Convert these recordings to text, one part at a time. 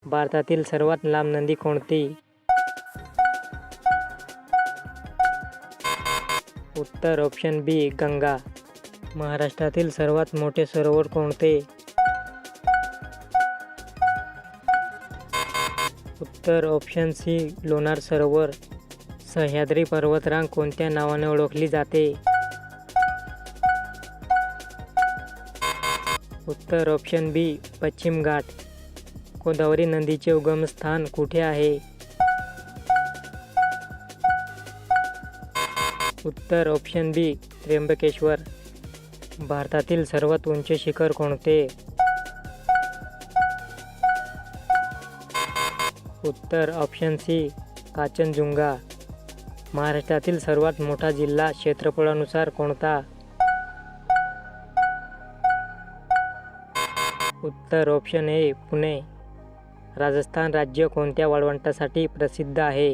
भारतातील सर्वात लांब नदी कोणती? उत्तर ऑप्शन बी गंगा. महाराष्ट्रातील सर्वात मोठे सरोवर कोणते? उत्तर ऑप्शन सी लोणार सरोवर. सह्याद्री पर्वतरांग कोणत्या नावाने ओळखली जाते? उत्तर ऑप्शन बी पश्चिम घाट. गोदावरी नदीचे उगमस्थान कुठे आहे? उत्तर ऑप्शन बी त्र्यंबकेश्वर. भारतातील सर्वात उंच शिखर कोणते? उत्तर ऑप्शन सी कांचनजुंगा. महाराष्ट्रातील सर्वात मोठा जिल्हा क्षेत्रफळानुसार कोणता? उत्तर ऑप्शन ए पुणे. राजस्थान राज्य कोणत्या वाळवंटासाठी प्रसिद्ध आहे?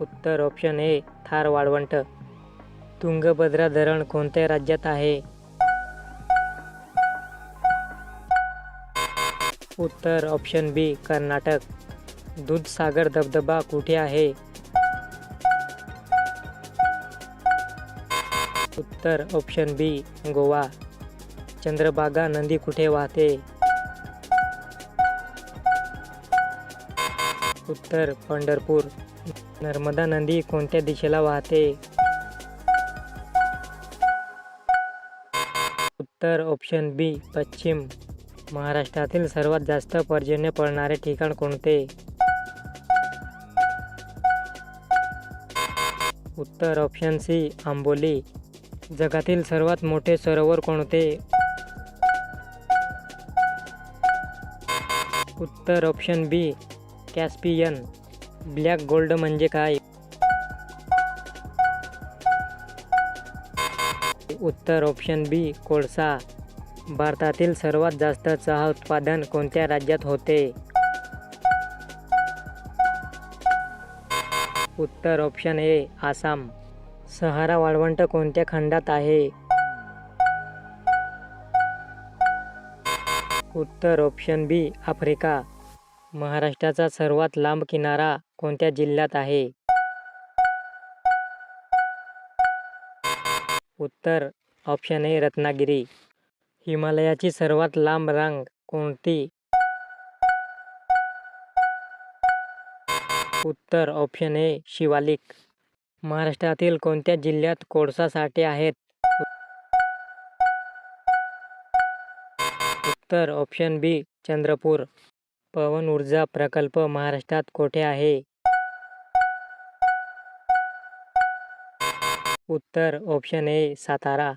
उत्तर ऑप्शन ए थार वाळवंट. तुंगभद्रा धरण कोणत्या राज्यात आहे? उत्तर ऑप्शन बी कर्नाटक. दूधसागर धबधबा कुठे आहे? उत्तर ऑप्शन बी गोवा. चंद्रभागा नदी कुठे वाहते? उत्तर पंढरपूर. नर्मदा नदी कोणत्या दिशेला वाहते? उत्तर ऑप्शन बी पश्चिम. महाराष्ट्रातील सर्वात जास्त पर्जन्य पडणारे ठिकाण कोणते? उत्तर ऑप्शन सी आंबोली. जगातील सर्वात मोठे सरोवर कोणते? उत्तर ऑप्शन बी कॅस्पियन. ब्लॅक गोल्ड म्हणजे काय? उत्तर ऑप्शन बी कोळसा. भारतातील सर्वात जास्त चहा उत्पादन कोणत्या राज्यात होते? उत्तर ऑप्शन ए आसाम. सहारा वाळवंट कोणत्या खंडात आहे? उत्तर ऑप्शन बी आफ्रिका. महाराष्ट्राचा सर्वात लांब किनारा कोणत्या जिल्ह्यात आहे? उत्तर ऑप्शन ए रत्नागिरी. हिमालयाची सर्वात लांब रांग कोणती? उत्तर ऑप्शन ए शिवालिक. महाराष्ट्रातील कोणत्या जिल्ह्यात कोळसा साठे आहेत? उत्तर ऑप्शन बी चंद्रपूर. पवन ऊर्जा प्रकल्प महाराष्ट्रात कोठे आहे? उत्तर ऑप्शन ए सातारा.